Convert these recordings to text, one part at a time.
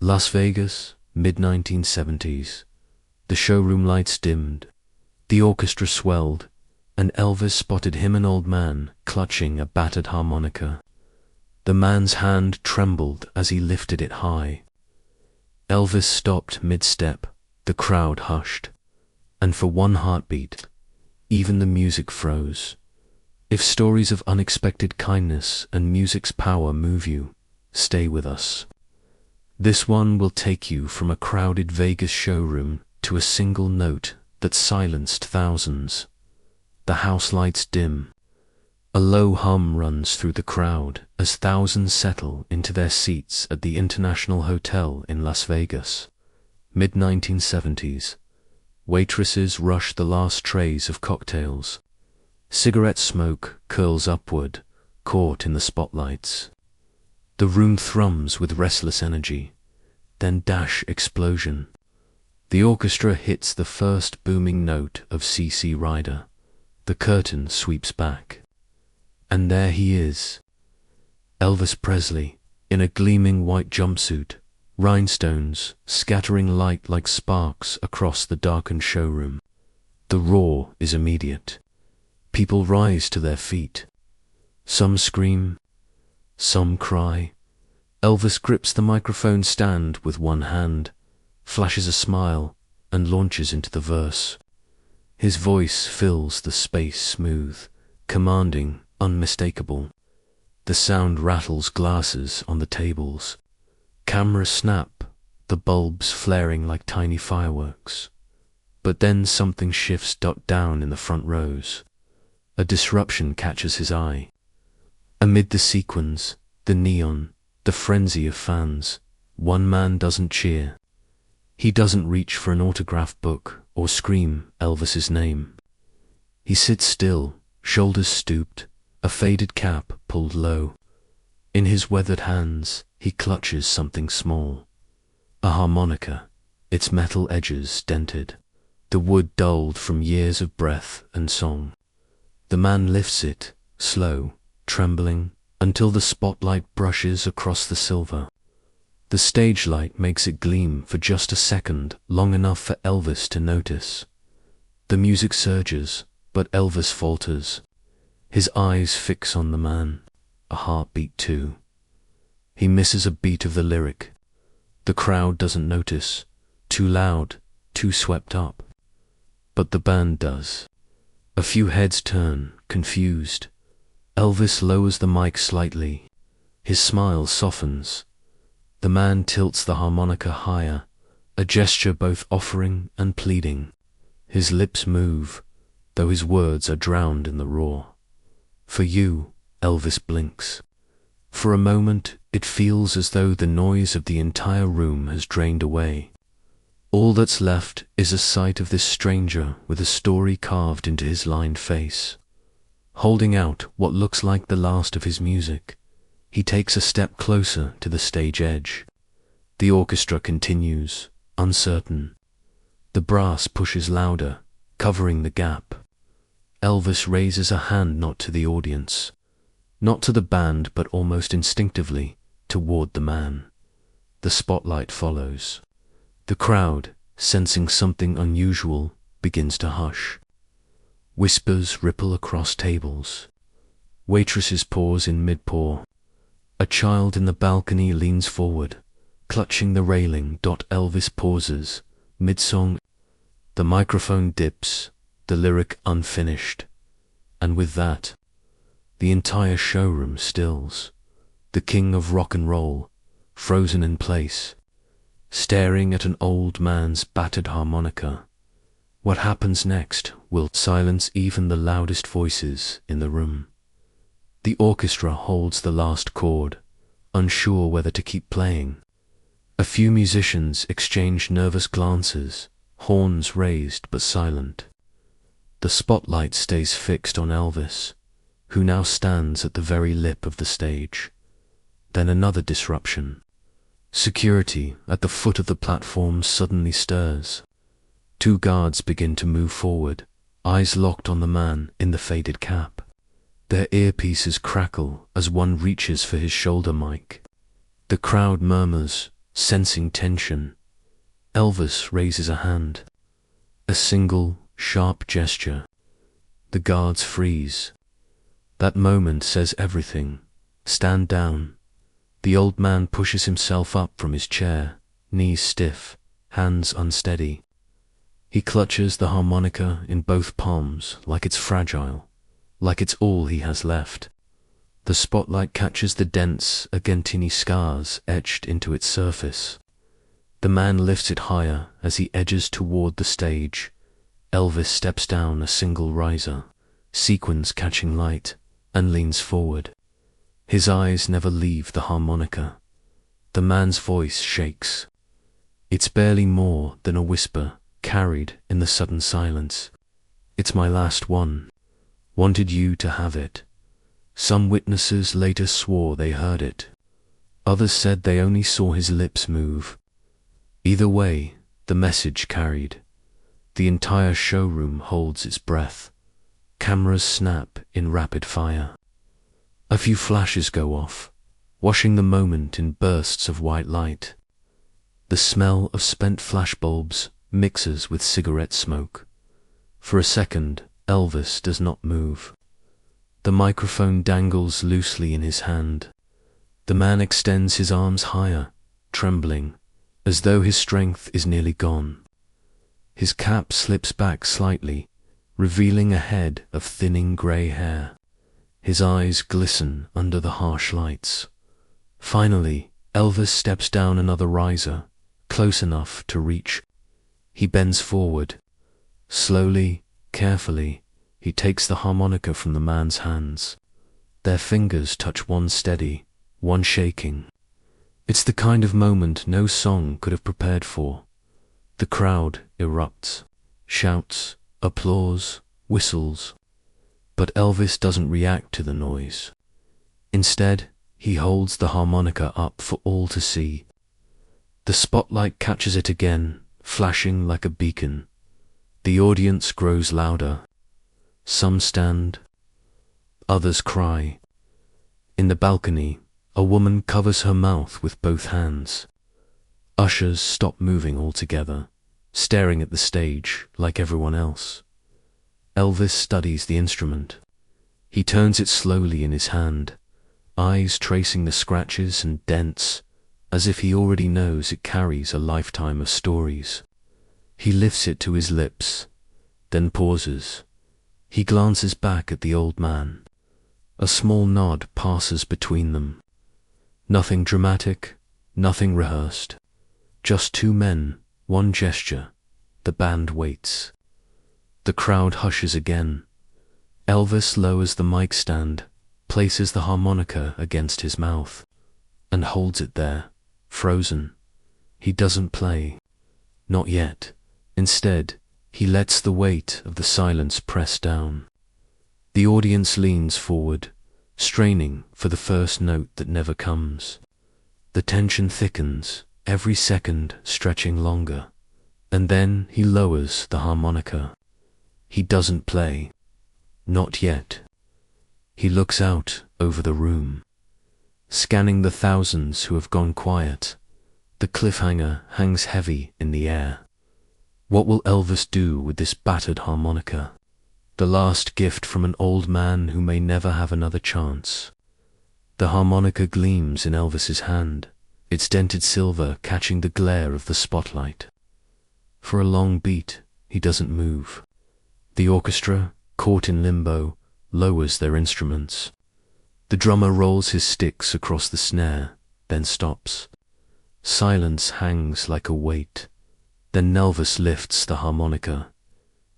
Las Vegas, mid-1970s. The showroom lights dimmed, the orchestra swelled, and Elvis spotted him, an old man, clutching a battered harmonica. The man's hand trembled as he lifted it high. Elvis stopped mid-step, the crowd hushed, and for one heartbeat, even the music froze. If stories of unexpected kindness and music's power move you, stay with us. This one will take you from a crowded Vegas showroom to a single note that silenced thousands. The house lights dim. A low hum runs through the crowd as thousands settle into their seats at the International Hotel in Las Vegas. Mid-1970s. Waitresses rush the last trays of cocktails. Cigarette smoke curls upward, caught in the spotlights. The room thrums with restless energy, then dash explosion. The orchestra hits the first booming note of C.C. Rider. The curtain sweeps back. And there he is, Elvis Presley, in a gleaming white jumpsuit, rhinestones scattering light like sparks across the darkened showroom. The roar is immediate. People rise to their feet. Some scream, some cry. Elvis grips the microphone stand with one hand, flashes a smile, and launches into the verse. His voice fills the space smooth, commanding, unmistakable. The sound rattles glasses on the tables. Cameras snap, the bulbs flaring like tiny fireworks. But then something shifts down in the front rows. A disruption catches his eye. Amid the sequins, the neon, the frenzy of fans, one man doesn't cheer. He doesn't reach for an autograph book or scream Elvis's name. He sits still, shoulders stooped, a faded cap pulled low. In his weathered hands, he clutches something small. A harmonica, its metal edges dented, the wood dulled from years of breath and song. The man lifts it, slow, trembling, until the spotlight brushes across the silver. The stage light makes it gleam for just a second, long enough for Elvis to notice. The music surges, but Elvis falters. His eyes fix on the man, a heartbeat too. He misses a beat of the lyric. The crowd doesn't notice, too loud, too swept up. But the band does. A few heads turn, confused. Elvis lowers the mic slightly. His smile softens. The man tilts the harmonica higher, a gesture both offering and pleading. His lips move, though his words are drowned in the roar. For you, Elvis blinks. For a moment, it feels as though the noise of the entire room has drained away. All that's left is a sight of this stranger with a story carved into his lined face. Holding out what looks like the last of his music, he takes a step closer to the stage edge. The orchestra continues, uncertain. The brass pushes louder, covering the gap. Elvis raises a hand not to the audience, not to the band, but almost instinctively toward the man. The spotlight follows. The crowd, sensing something unusual, begins to hush. Whispers ripple across tables. Waitresses pause in mid-pour. A child in the balcony leans forward, clutching the railing. Elvis pauses, mid-song. The microphone dips, the lyric unfinished. And with that, the entire showroom stills. The king of rock and roll, frozen in place, staring at an old man's battered harmonica. What happens next will silence even the loudest voices in the room. The orchestra holds the last chord, unsure whether to keep playing. A few musicians exchange nervous glances, horns raised but silent. The spotlight stays fixed on Elvis, who now stands at the very lip of the stage. Then another disruption. Security at the foot of the platform suddenly stirs. Two guards begin to move forward, eyes locked on the man in the faded cap. Their earpieces crackle as one reaches for his shoulder mic. The crowd murmurs, Sensing tension, Elvis raises a hand. A single, sharp gesture. The guards freeze. That moment says everything. Stand down. The old man pushes himself up from his chair, knees stiff, hands unsteady. He clutches the harmonica in both palms like it's fragile, like it's all he has left. The spotlight catches the dense Argentini scars etched into its surface. The man lifts it higher as he edges toward the stage. Elvis steps down a single riser, sequins catching light, and leans forward. His eyes never leave the harmonica. The man's voice shakes. It's barely more than a whisper, carried in the sudden silence. It's my last one. Wanted you to have it. Some witnesses later swore they heard it. Others said they only saw his lips move. Either way, the message carried. The entire showroom holds its breath. Cameras snap in rapid fire. A few flashes go off, washing the moment in bursts of white light. The smell of spent flashbulbs mixes with cigarette smoke. For a second, Elvis does not move. The microphone dangles loosely in his hand. The man extends his arms higher, trembling, as though his strength is nearly gone. His cap slips back slightly, revealing a head of thinning grey hair. His eyes glisten under the harsh lights. Finally, Elvis steps down another riser, close enough to reach. He bends forward. Slowly, carefully, he takes the harmonica from the man's hands. Their fingers touch one steady, one shaking. It's the kind of moment no song could have prepared for. The crowd erupts, shouts, applause, whistles. But Elvis doesn't react to the noise. Instead, he holds the harmonica up for all to see. The spotlight catches it again, flashing like a beacon. The audience grows louder. Some stand, others cry. In the balcony, a woman covers her mouth with both hands. Ushers stop moving altogether, staring at the stage like everyone else. Elvis studies the instrument. He turns it slowly in his hand, eyes tracing the scratches and dents, as if he already knows it carries a lifetime of stories. He lifts it to his lips, then pauses. He glances back at the old man. A small nod passes between them. Nothing dramatic, nothing rehearsed. Just two men, one gesture. The band waits. The crowd hushes again. Elvis lowers the mic stand, places the harmonica against his mouth, and holds it there, frozen. He doesn't play. Not yet. Instead, he lets the weight of the silence press down. The audience leans forward, straining for the first note that never comes. The tension thickens, every second stretching longer. And then he lowers the harmonica. He doesn't play. Not yet. He looks out over the room, scanning the thousands who have gone quiet. The cliffhanger hangs heavy in the air. What will Elvis do with this battered harmonica? The last gift from an old man who may never have another chance. The harmonica gleams in Elvis's hand, its dented silver catching the glare of the spotlight. For a long beat, he doesn't move. The orchestra, caught in limbo, lowers their instruments. The drummer rolls his sticks across the snare, then stops. Silence hangs like a weight. Then Elvis lifts the harmonica.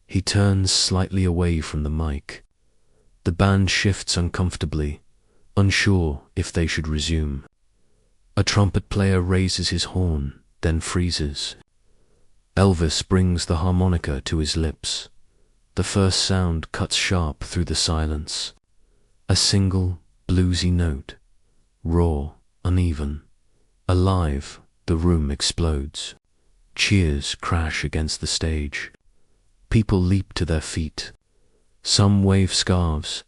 He turns slightly away from the mic. The band shifts uncomfortably, unsure if they should resume. A trumpet player raises his horn, then freezes. Elvis brings the harmonica to his lips. The first sound cuts sharp through the silence. A single, bluesy note. Raw, uneven. Alive, the room explodes. Cheers crash against the stage. People leap to their feet. Some wave scarves,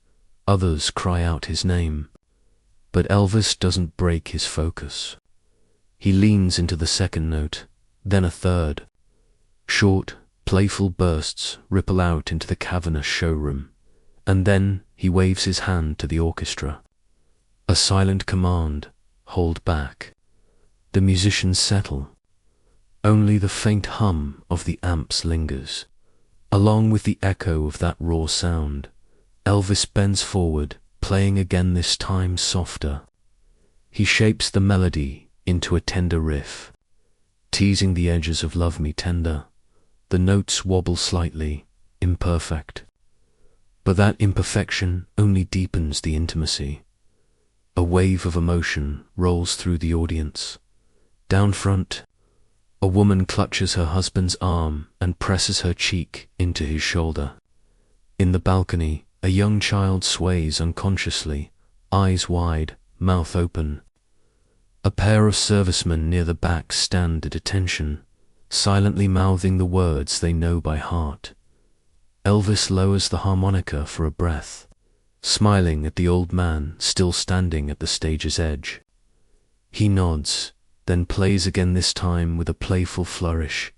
others cry out his name. But Elvis doesn't break his focus. He leans into the second note, then a third. Short, playful bursts ripple out into the cavernous showroom, and then he waves his hand to the orchestra. A silent command, hold back. The musicians settle. Only the faint hum of the amps lingers. Along with the echo of that raw sound, Elvis bends forward, playing again, this time softer. He shapes the melody into a tender riff, teasing the edges of Love Me Tender. The notes wobble slightly, imperfect. But that imperfection only deepens the intimacy. A wave of emotion rolls through the audience. Down front, a woman clutches her husband's arm and presses her cheek into his shoulder. In the balcony, a young child sways unconsciously, eyes wide, mouth open. A pair of servicemen near the back stand at attention, silently mouthing the words they know by heart. Elvis lowers the harmonica for a breath, smiling at the old man still standing at the stage's edge. He nods, then plays again, this time with a playful flourish,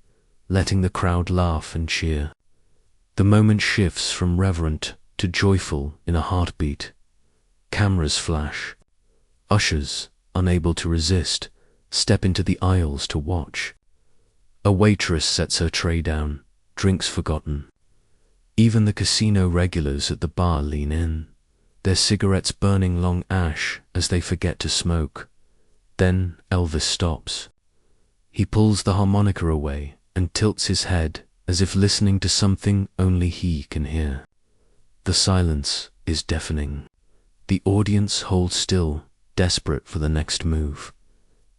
letting the crowd laugh and cheer. The moment shifts from reverent to joyful in a heartbeat. Cameras flash. Ushers, unable to resist, step into the aisles to watch. A waitress sets her tray down, drinks forgotten. Even the casino regulars at the bar lean in, their cigarettes burning long ash as they forget to smoke. Then Elvis stops. He pulls the harmonica away and tilts his head as if listening to something only he can hear. The silence is deafening. The audience holds still, desperate for the next move.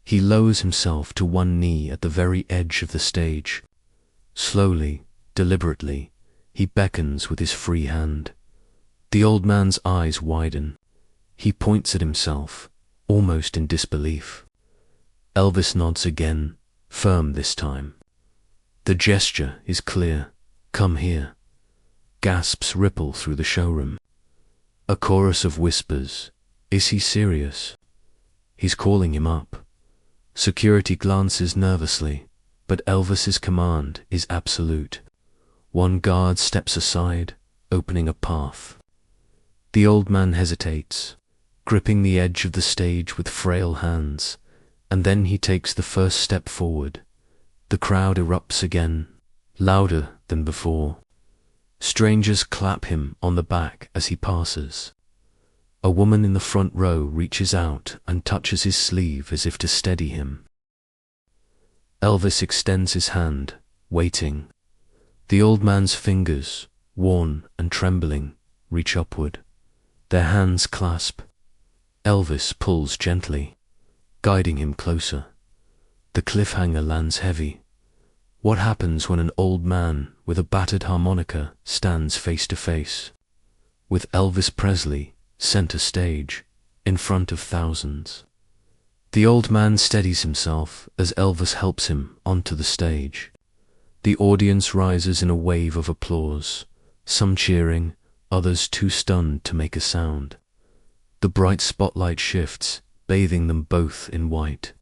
He lowers himself to one knee at the very edge of the stage. Slowly, deliberately, he beckons with his free hand. The old man's eyes widen. He points at himself, almost in disbelief. Elvis nods again, firm this time. The gesture is clear. Come here. Gasps ripple through the showroom. A chorus of whispers. Is he serious? He's calling him up. Security glances nervously, but Elvis's command is absolute. One guard steps aside, opening a path. The old man hesitates, gripping the edge of the stage with frail hands, and then he takes the first step forward. The crowd erupts again, louder than before. Strangers clap him on the back as he passes. A woman in the front row reaches out and touches his sleeve as if to steady him. Elvis extends his hand, waiting. The old man's fingers, worn and trembling, reach upward. Their hands clasp. Elvis pulls gently, guiding him closer. The cliffhanger lands heavy. What happens when an old man with a battered harmonica stands face to face with Elvis Presley, center stage, in front of thousands? The old man steadies himself as Elvis helps him onto the stage. The audience rises in a wave of applause, some cheering, others too stunned to make a sound. The bright spotlight shifts, bathing them both in white.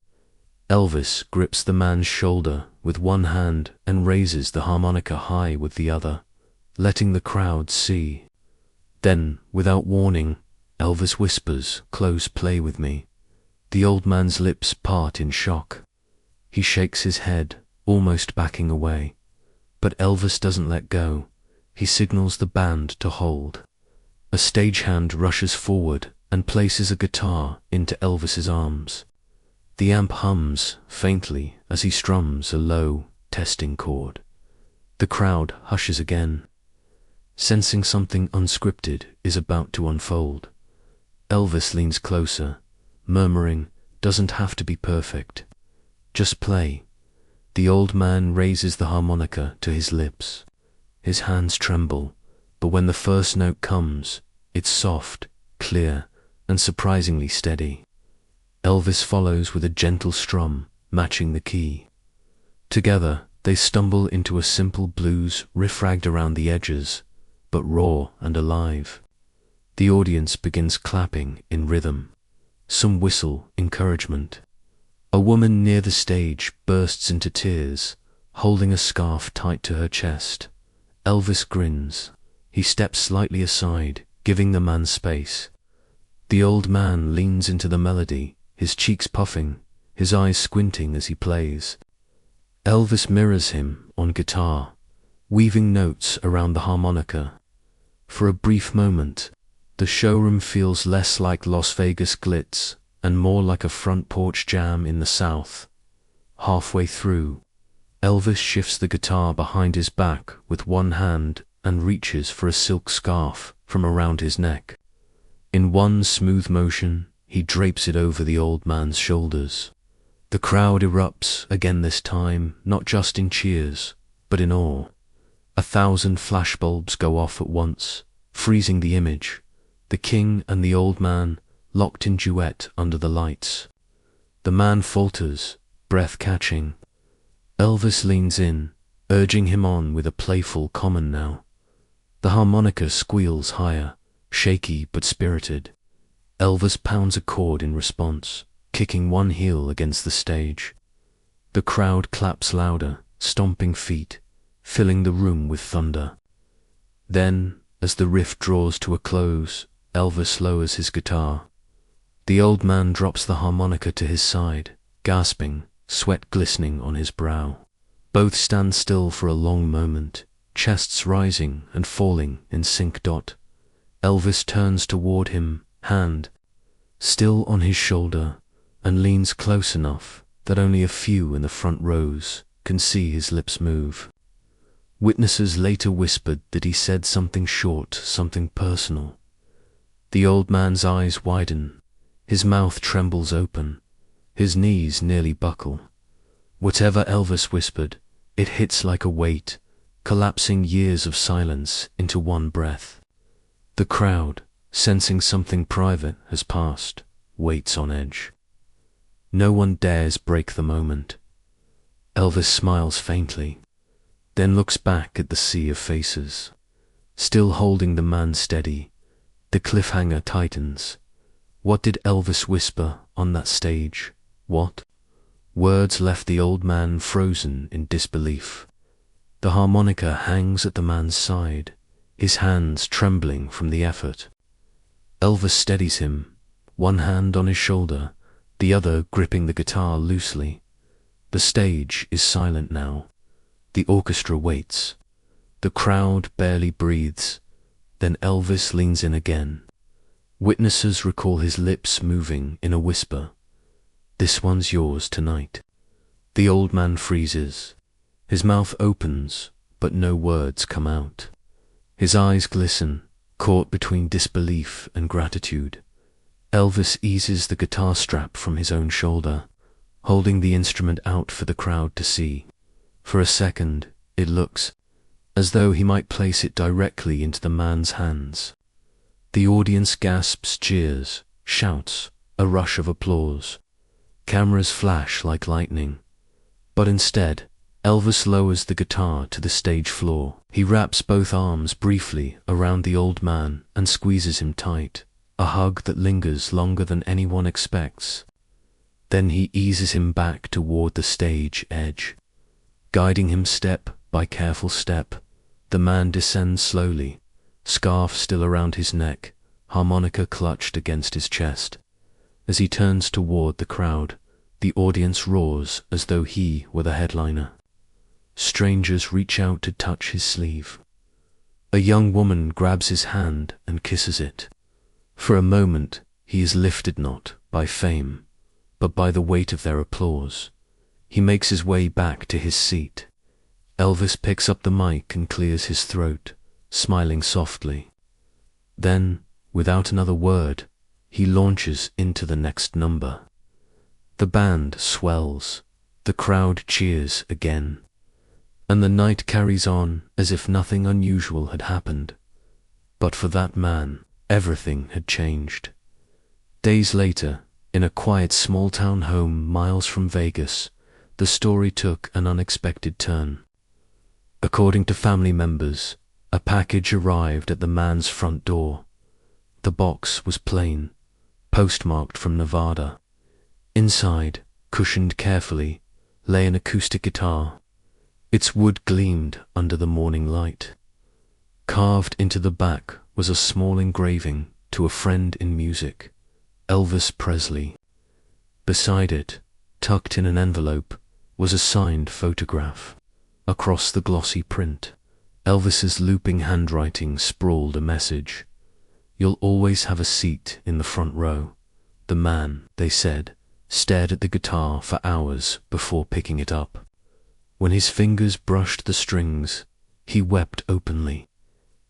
Elvis grips the man's shoulder with one hand and raises the harmonica high with the other, letting the crowd see. Then, without warning, Elvis whispers, "Close play with me." The old man's lips part in shock. He shakes his head, almost backing away. But Elvis doesn't let go. He signals the band to hold. A stagehand rushes forward and places a guitar into Elvis's arms. The amp hums faintly as he strums a low, testing chord. The crowd hushes again, sensing something unscripted is about to unfold. Elvis leans closer, murmuring, "Doesn't have to be perfect. Just play." The old man raises the harmonica to his lips. His hands tremble, but when the first note comes, it's soft, clear, and surprisingly steady. Elvis follows with a gentle strum, matching the key. Together, they stumble into a simple blues riff-ragged around the edges, but raw and alive. The audience begins clapping in rhythm. Some whistle encouragement. A woman near the stage bursts into tears, holding a scarf tight to her chest. Elvis grins. He steps slightly aside, giving the man space. The old man leans into the melody, his cheeks puffing, his eyes squinting as he plays. Elvis mirrors him on guitar, weaving notes around the harmonica. For a brief moment, the showroom feels less like Las Vegas glitz and more like a front porch jam in the South. Halfway through, Elvis shifts the guitar behind his back with one hand and reaches for a silk scarf from around his neck. In one smooth motion, he drapes it over the old man's shoulders. The crowd erupts again, this time not just in cheers, but in awe. 1,000 flashbulbs go off at once, freezing the image, the king and the old man locked in duet under the lights. The man falters, breath catching. Elvis leans in, urging him on with a playful common now. The harmonica squeals higher, shaky but spirited. Elvis pounds a chord in response, kicking one heel against the stage. The crowd claps louder, stomping feet, filling the room with thunder. Then, as the riff draws to a close, Elvis lowers his guitar. The old man drops the harmonica to his side, gasping, sweat glistening on his brow. Both stand still for a long moment, chests rising and falling in sync. Elvis turns toward him, hand still on his shoulder, and leans close enough that only a few in the front rows can see his lips move. Witnesses later whispered that he said something short, something personal. The old man's eyes widen, his mouth trembles open, his knees nearly buckle. Whatever Elvis whispered, it hits like a weight, collapsing years of silence into one breath. The crowd, sensing something private has passed, waits on edge. No one dares break the moment. Elvis smiles faintly, then looks back at the sea of faces. Still holding the man steady, the cliffhanger tightens. What did Elvis whisper on that stage? What? Words left the old man frozen in disbelief. The harmonica hangs at the man's side, his hands trembling from the effort. Elvis steadies him, one hand on his shoulder, the other gripping the guitar loosely. The stage is silent now. The orchestra waits. The crowd barely breathes. Then Elvis leans in again. Witnesses recall his lips moving in a whisper. "This one's yours tonight." The old man freezes. His mouth opens, but no words come out. His eyes glisten, caught between disbelief and gratitude. Elvis eases the guitar strap from his own shoulder, holding the instrument out for the crowd to see. For a second, it looks as though he might place it directly into the man's hands. The audience gasps, cheers, shouts, a rush of applause. Cameras flash like lightning. But instead, Elvis lowers the guitar to the stage floor. He wraps both arms briefly around the old man and squeezes him tight, a hug that lingers longer than anyone expects. Then he eases him back toward the stage edge. Guiding him step by careful step, the man descends slowly, scarf still around his neck, harmonica clutched against his chest. As he turns toward the crowd, the audience roars as though he were the headliner. Strangers reach out to touch his sleeve. A young woman grabs his hand and kisses it. For a moment, he is lifted not by fame, but by the weight of their applause. He makes his way back to his seat. Elvis picks up the mic and clears his throat, smiling softly. Then, without another word, he launches into the next number. The band swells, the crowd cheers again, and the night carries on as if nothing unusual had happened. But for that man, everything had changed. Days later, in a quiet small-town home miles from Vegas, the story took an unexpected turn. According to family members, a package arrived at the man's front door. The box was plain, postmarked from Nevada. Inside, cushioned carefully, lay an acoustic guitar. Its wood gleamed under the morning light. Carved into the back was a small engraving to a friend in music, Elvis Presley. Beside it, tucked in an envelope, was a signed photograph. Across the glossy print, Elvis's looping handwriting sprawled a message. "You'll always have a seat in the front row." The man, they said, stared at the guitar for hours before picking it up. When his fingers brushed the strings, he wept openly.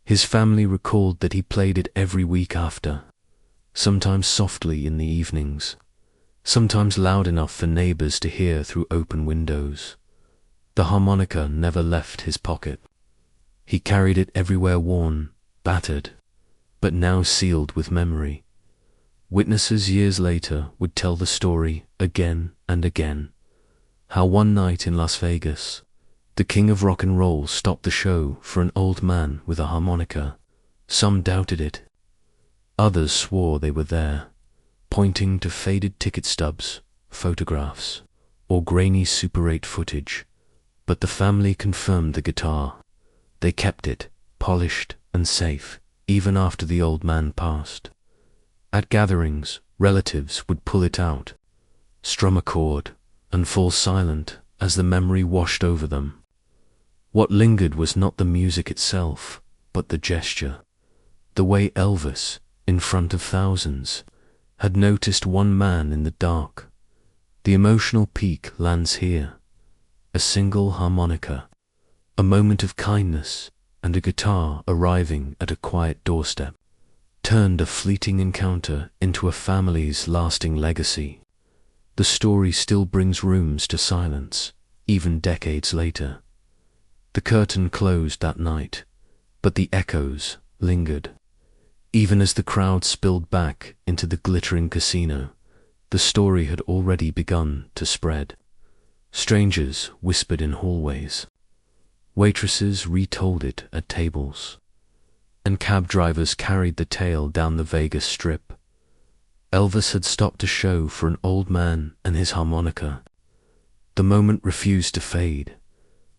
His family recalled that he played it every week after, sometimes softly in the evenings, sometimes loud enough for neighbors to hear through open windows. The harmonica never left his pocket. He carried it everywhere, worn, battered, but now sealed with memory. Witnesses years later would tell the story again and again. How one night in Las Vegas, the king of rock and roll stopped the show for an old man with a harmonica. Some doubted it. Others swore they were there, pointing to faded ticket stubs, photographs, or grainy Super 8 footage. But the family confirmed the guitar. They kept it, polished and safe, even after the old man passed. At gatherings, relatives would pull it out, strum a chord, and fall silent as the memory washed over them. What lingered was not the music itself, but the gesture. The way Elvis, in front of thousands, had noticed one man in the dark. The emotional peak lands here. A single harmonica, a moment of kindness, and a guitar arriving at a quiet doorstep, turned a fleeting encounter into a family's lasting legacy. The story still brings rooms to silence, even decades later. The curtain closed that night, but the echoes lingered. Even as the crowd spilled back into the glittering casino, the story had already begun to spread. Strangers whispered in hallways. Waitresses retold it at tables, and cab drivers carried the tale down the Vegas Strip. Elvis had stopped a show for an old man and his harmonica. The moment refused to fade.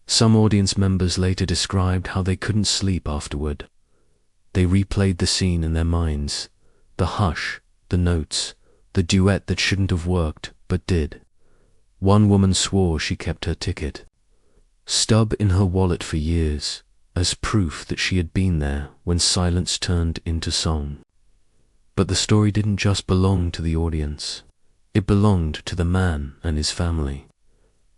Some audience members later described how they couldn't sleep afterward. They replayed the scene in their minds, the hush, the notes, the duet that shouldn't have worked but did. One woman swore she kept her ticket, stub in her wallet for years, as proof that she had been there when silence turned into song. But the story didn't just belong to the audience. It belonged to the man and his family.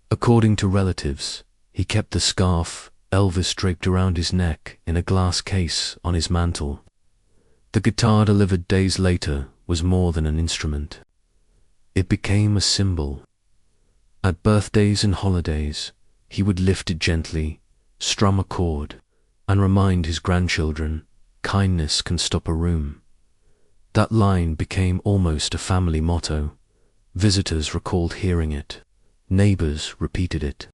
According to relatives, he kept the scarf Elvis draped around his neck in a glass case on his mantle. The guitar delivered days later was more than an instrument. It became a symbol. At birthdays and holidays, he would lift it gently, strum a chord, and remind his grandchildren, kindness can stop a room. That line became almost a family motto. Visitors recalled hearing it. Neighbors repeated it.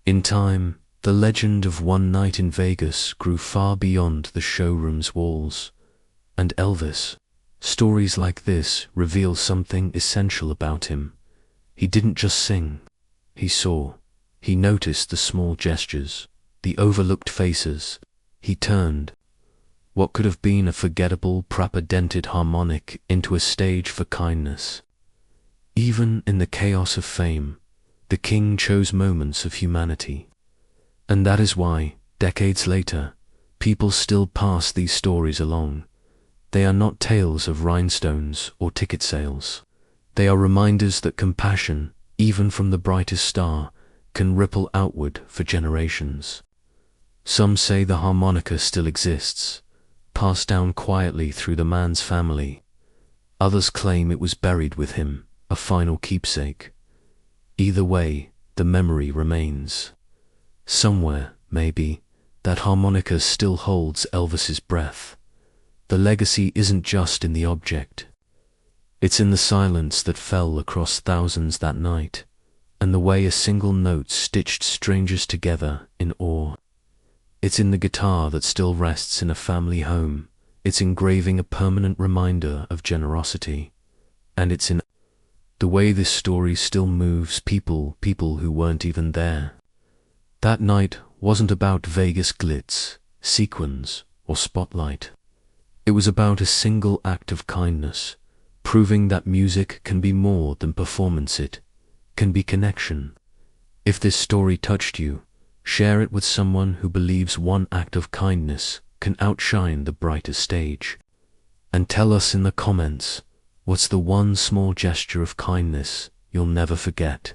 In time, the legend of one night in Vegas grew far beyond the showroom's walls. And Elvis, stories like this reveal something essential about him. He didn't just sing. He saw. He noticed the small gestures, the overlooked faces. He turned what could have been a forgettable, proper-dented harmonic into a stage for kindness. Even in the chaos of fame, the king chose moments of humanity. And that is why, decades later, people still pass these stories along. They are not tales of rhinestones or ticket sales. They are reminders that compassion, even from the brightest star, can ripple outward for generations. Some say the harmonica still exists, passed down quietly through the man's family. Others claim it was buried with him, a final keepsake. Either way, the memory remains. Somewhere, maybe, that harmonica still holds Elvis's breath. The legacy isn't just in the object. It's in the silence that fell across thousands that night, and the way a single note stitched strangers together in awe. It's in the guitar that still rests in a family home. It's engraving a permanent reminder of generosity. And it's in The way this story still moves people who weren't even there. That night wasn't about Vegas glitz, sequins, or spotlight. It was about a single act of kindness, proving that music can be more than performance, it can be connection. If this story touched you, share it with someone who believes one act of kindness can outshine the brightest stage. And tell us in the comments, what's the one small gesture of kindness you'll never forget?